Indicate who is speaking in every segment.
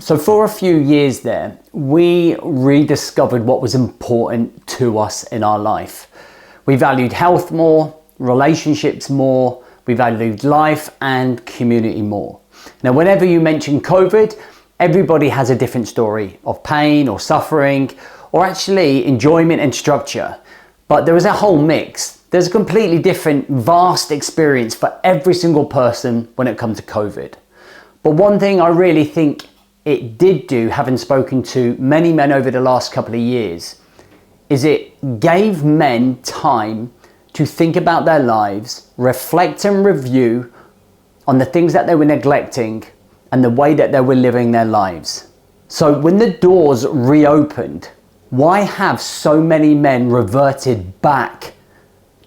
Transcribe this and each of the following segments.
Speaker 1: So for a few years there, we rediscovered what was important to us in our life. We valued health more, relationships more, we valued life and community more. Now, whenever you mention COVID, everybody has a different story of pain or suffering, or actually enjoyment and structure. But there is a whole mix. There's a completely different, vast experience for every single person when it comes to COVID. But one thing I really think it did do, having spoken to many men over the last couple of years, is it gave men time to think about their lives, reflect and review on the things that they were neglecting and the way that they were living their lives. So when the doors reopened, why have so many men reverted back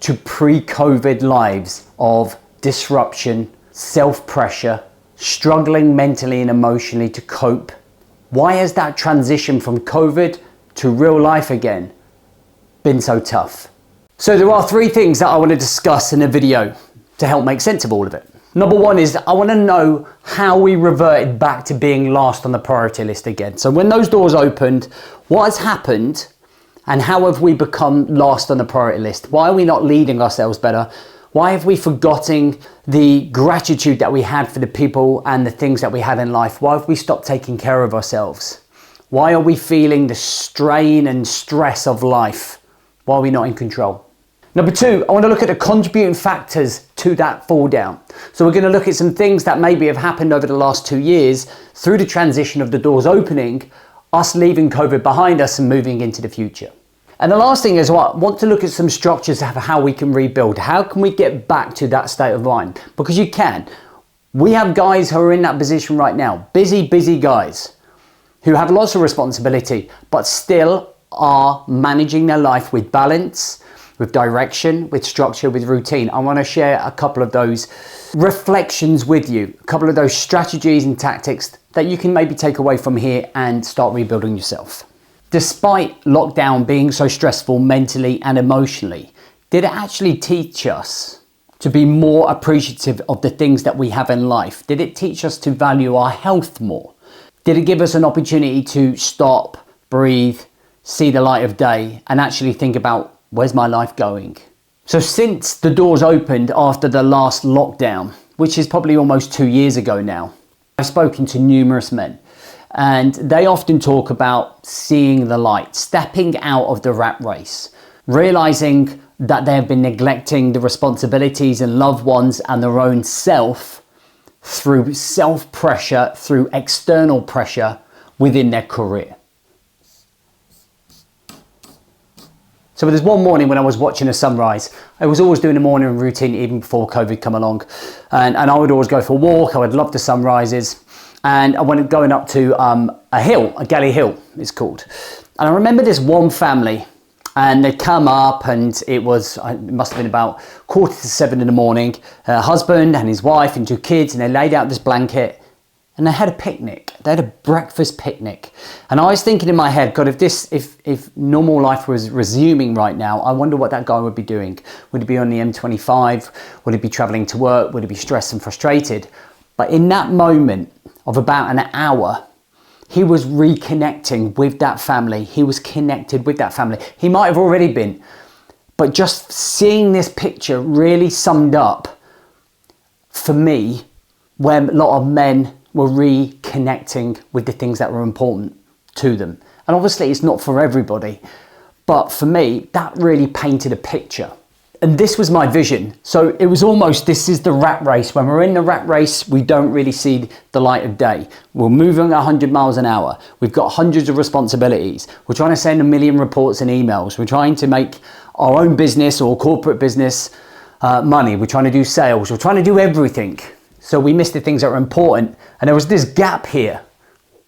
Speaker 1: to pre-COVID lives of disruption, self-pressure, struggling mentally and emotionally to cope? Why has that transition from COVID to real life again been so tough? So there are three things that I want to discuss in a video to help make sense of all of it. Number one is I want to know how we reverted back to being last on the priority list again. So when those doors opened, what has happened and how have we become last on the priority list? Why are we not leading ourselves better? Why have we forgotten the gratitude that we had for the people and the things that we had in life? Why have we stopped taking care of ourselves? Why are we feeling the strain and stress of life? Why are we not in control? Number two, I want to look at the contributing factors to that fall down. So we're going to look at some things that maybe have happened over the last 2 years through the transition of the doors opening, us leaving COVID behind us and moving into the future. And the last thing is what I want to look at some structures of how we can rebuild. How can we get back to that state of mind? Because you can. We have guys who are in that position right now, busy guys who have lots of responsibility, but still are managing their life with balance, with direction, with structure, with routine. I want to share a couple of those reflections with you, a couple of those strategies and tactics that you can maybe take away from here and start rebuilding yourself. Despite lockdown being so stressful mentally and emotionally, did it actually teach us to be more appreciative of the things that we have in life? Did it teach us to value our health more? Did it give us an opportunity to stop, breathe, see the light of day and actually think about where's my life going? So since the doors opened after the last lockdown, which is probably almost 2 years ago now, I've spoken to numerous men and they often talk about seeing the light, stepping out of the rat race, realizing that they have been neglecting the responsibilities and loved ones and their own self through self-pressure, through external pressure within their career. So there's one morning when I was watching a sunrise. I was always doing a morning routine even before COVID come along. And I would always go for a walk. I would love the sunrises. And I went going up to a hill, a galley hill it's called. And I remember this one family and they'd come up and it must have been about 6:45 in the morning. A husband and his wife and 2 kids, and they laid out this blanket and they had a picnic. They had a breakfast picnic. And I was thinking in my head, God, if normal life was resuming right now, I wonder what that guy would be doing. Would he be on the M25? Would he be traveling to work? Would he be stressed and frustrated? But in that moment of about an hour, he was reconnecting with that family. He was connected with that family. He might have already been, but just seeing this picture really summed up for me where a lot of men were reconnecting with the things that were important to them. And obviously it's not for everybody, but for me, that really painted a picture. And this was my vision. So it was almost, this is the rat race. When we're in the rat race, we don't really see the light of day. We're moving 100 miles an hour. We've got hundreds of responsibilities. We're trying to send 1 million reports and emails. We're trying to make our own business or corporate business money. We're trying to do sales. We're trying to do everything. So we missed the things that are important. And there was this gap here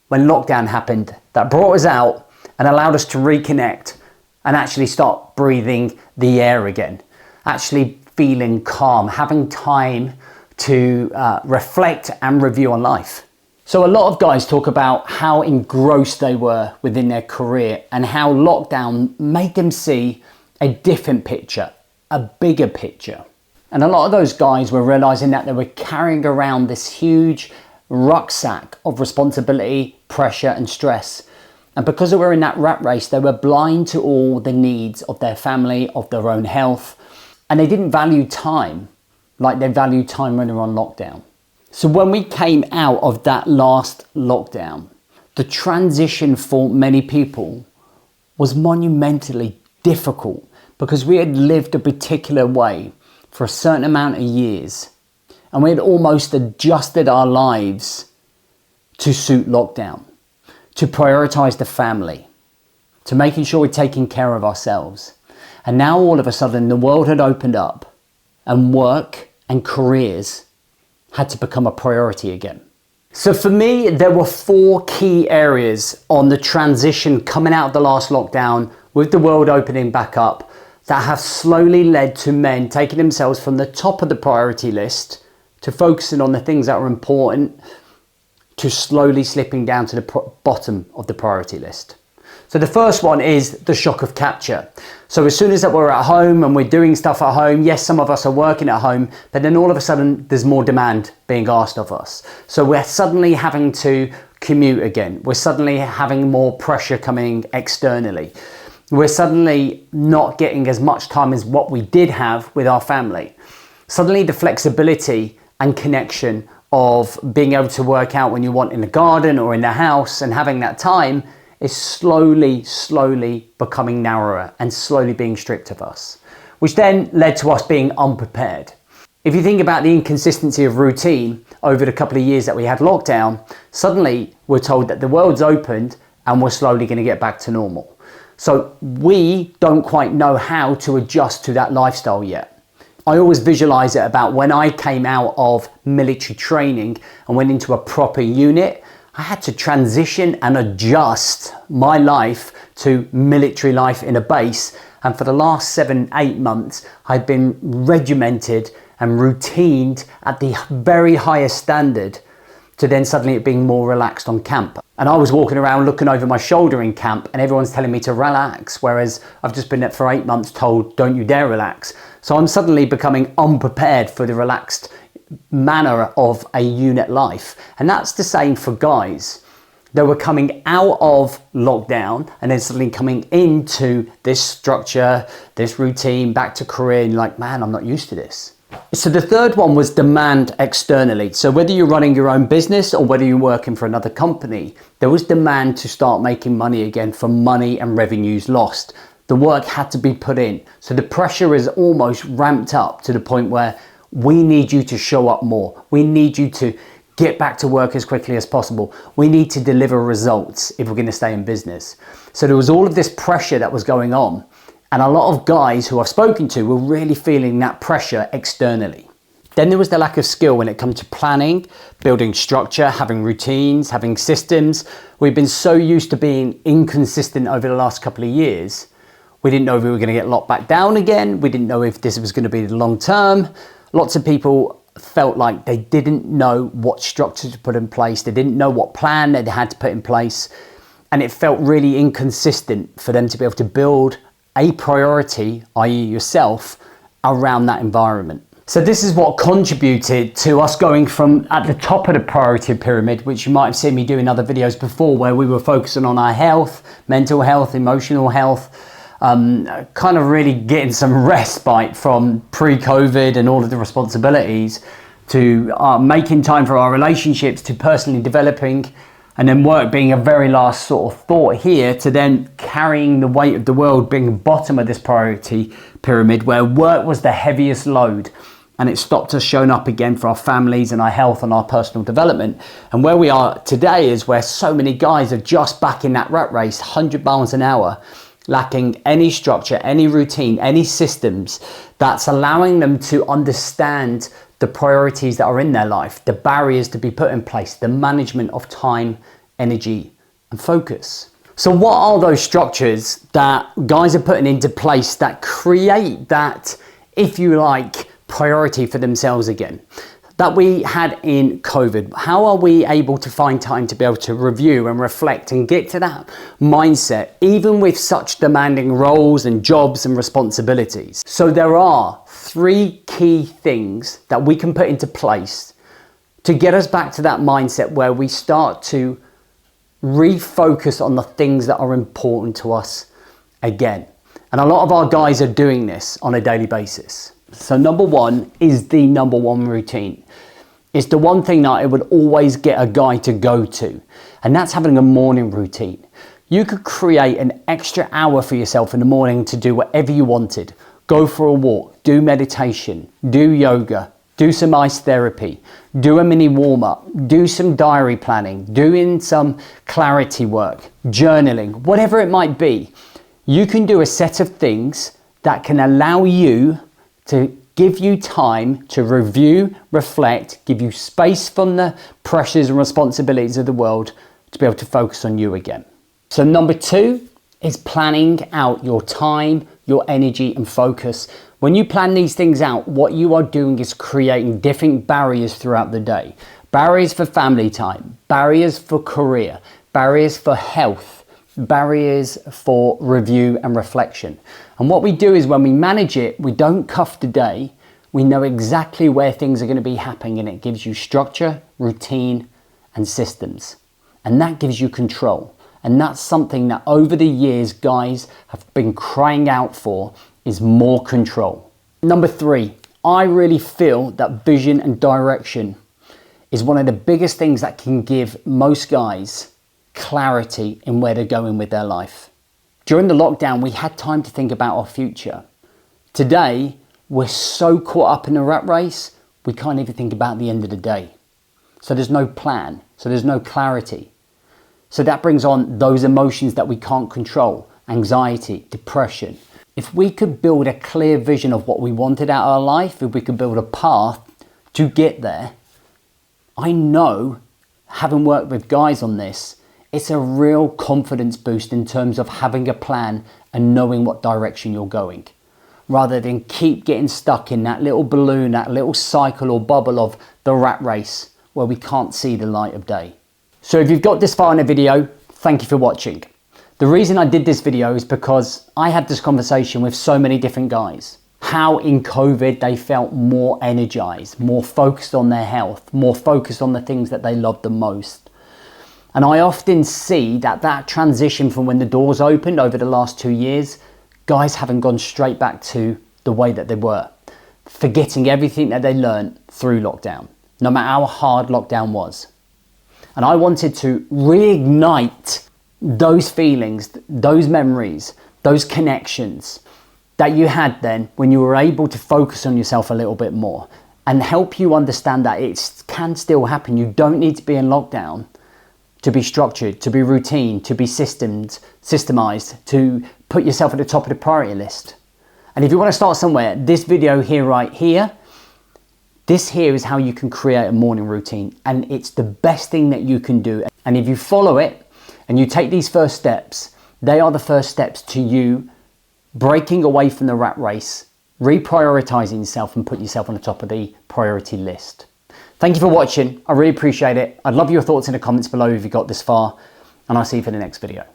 Speaker 1: when lockdown happened that brought us out and allowed us to reconnect and actually start breathing the air again. Actually feeling calm, having time to reflect and review on life. So a lot of guys talk about how engrossed they were within their career and how lockdown made them see a different picture, a bigger picture. And a lot of those guys were realizing that they were carrying around this huge rucksack of responsibility, pressure and stress. And because they were in that rat race, they were blind to all the needs of their family, of their own health, and they didn't value time like they valued time when they were on lockdown. So when we came out of that last lockdown, the transition for many people was monumentally difficult because we had lived a particular way for a certain amount of years, and we had almost adjusted our lives to suit lockdown, to prioritize the family, to making sure we're taking care of ourselves. And now all of a sudden the world had opened up and work and careers had to become a priority again. So for me, there were 4 key areas on the transition coming out of the last lockdown with the world opening back up that have slowly led to men taking themselves from the top of the priority list to focusing on the things that are important to slowly slipping down to the bottom of the priority list. So the first one is the shock of capture. So as soon as that we're at home and we're doing stuff at home, yes, some of us are working at home, but then all of a sudden there's more demand being asked of us. So we're suddenly having to commute again. We're suddenly having more pressure coming externally. We're suddenly not getting as much time as what we did have with our family. Suddenly the flexibility and connection of being able to work out when you want in the garden or in the house and having that time is slowly becoming narrower and slowly being stripped of us, which then led to us being unprepared. If you think about the inconsistency of routine over the couple of years that we had lockdown, suddenly we're told that the world's opened and we're slowly going to get back to normal. So we don't quite know how to adjust to that lifestyle yet. I always visualize it about when I came out of military training and went into a proper unit. I had to transition and adjust my life to military life in a base. And for the last 7-8 months, I'd been regimented and routined at the very highest standard to then suddenly it being more relaxed on camp. And I was walking around looking over my shoulder in camp and everyone's telling me to relax, whereas I've just been there for 8 months told, don't you dare relax. So I'm suddenly becoming unprepared for the relaxed manner of a unit life. And that's the same for guys. They were coming out of lockdown and then suddenly coming into this structure, this routine, back to career, and like, man, I'm not used to this. So the third one was demand externally. So whether you're running your own business or whether you're working for another company, there was demand to start making money again from money and revenues lost. The work had to be put in. So the pressure is almost ramped up to the point where we need you to show up more. We need you to get back to work as quickly as possible. We need to deliver results if we're going to stay in business. So there was all of this pressure that was going on. And a lot of guys who I've spoken to were really feeling that pressure externally. Then there was the lack of skill when it comes to planning, building structure, having routines, having systems. We've been so used to being inconsistent over the last couple of years. We didn't know if we were going to get locked back down again. We didn't know if this was going to be the long term. Lots of people felt like they didn't know what structure to put in place. They didn't know what plan they had to put in place. And it felt really inconsistent for them to be able to build a priority, i.e. yourself, around that environment. So this is what contributed to us going from at the top of the priority pyramid, which you might have seen me do in other videos before, where we were focusing on our health, mental health, emotional health, kind of really getting some respite from pre-COVID and all of the responsibilities, to making time for our relationships, to personally developing, and then work being a very last sort of thought here, to then carrying the weight of the world, being bottom of this priority pyramid, where work was the heaviest load. And it stopped us showing up again for our families and our health and our personal development. And where we are today is where so many guys are just back in that rat race, 100 miles an hour, lacking any structure, any routine, any systems that's allowing them to understand the priorities that are in their life, the barriers to be put in place, the management of time, energy, and focus. So what are those structures that guys are putting into place that create that, if you like, priority for themselves again, that we had in COVID? How are we able to find time to be able to review and reflect and get to that mindset, even with such demanding roles and jobs and responsibilities? So there are 3 key things that we can put into place to get us back to that mindset where we start to refocus on the things that are important to us again. And a lot of our guys are doing this on a daily basis. So number one is the number one routine. It's the one thing that I would always get a guy to go to, and that's having a morning routine. You could create an extra hour for yourself in the morning to do whatever you wanted. Go for a walk, do meditation, do yoga, do some ice therapy, do a mini warm-up, do some diary planning, doing some clarity work, journaling, whatever it might be. You can do a set of things that can allow you to give you time to review, reflect, give you space from the pressures and responsibilities of the world to be able to focus on you again. So number two is planning out your time, your energy and focus. When you plan these things out, what you are doing is creating different barriers throughout the day. Barriers for family time, barriers for career, barriers for health, barriers for review and reflection. And what we do is when we manage it, we don't cuff the day. We know exactly where things are going to be happening, and it gives you structure, routine, and systems. And that gives you control. And that's something that over the years, guys have been crying out for, is more control. Number three, I really feel that vision and direction is one of the biggest things that can give most guys clarity in where they're going with their life. During the lockdown, we had time to think about our future. Today, we're so caught up in the rat race, we can't even think about the end of the day. So there's no plan, so there's no clarity. So that brings on those emotions that we can't control, anxiety, depression. If we could build a clear vision of what we wanted out of our life, if we could build a path to get there, I know, having worked with guys on this, it's a real confidence boost in terms of having a plan and knowing what direction you're going, rather than keep getting stuck in that little balloon, that little cycle or bubble of the rat race where we can't see the light of day. So if you've got this far in the video, thank you for watching. The reason I did this video is because I had this conversation with so many different guys. How in COVID they felt more energized, more focused on their health, more focused on the things that they loved the most. And I often see that transition from when the doors opened over the last 2 years, guys haven't gone straight back to the way that they were, forgetting everything that they learned through lockdown, no matter how hard lockdown was. And I wanted to reignite those feelings, those memories, those connections that you had then when you were able to focus on yourself a little bit more, and help you understand that it can still happen. You don't need to be in lockdown to be structured, to be routine, to be systemized, to put yourself at the top of the priority list. And if you want to start somewhere, this video here, right here, this here is how you can create a morning routine, and it's the best thing that you can do. And if you follow it and you take these first steps, they are the first steps to you breaking away from the rat race, reprioritizing yourself and putting yourself on the top of the priority list. Thank you for watching. I really appreciate it. I'd love your thoughts in the comments below if you got this far, and I'll see you for the next video.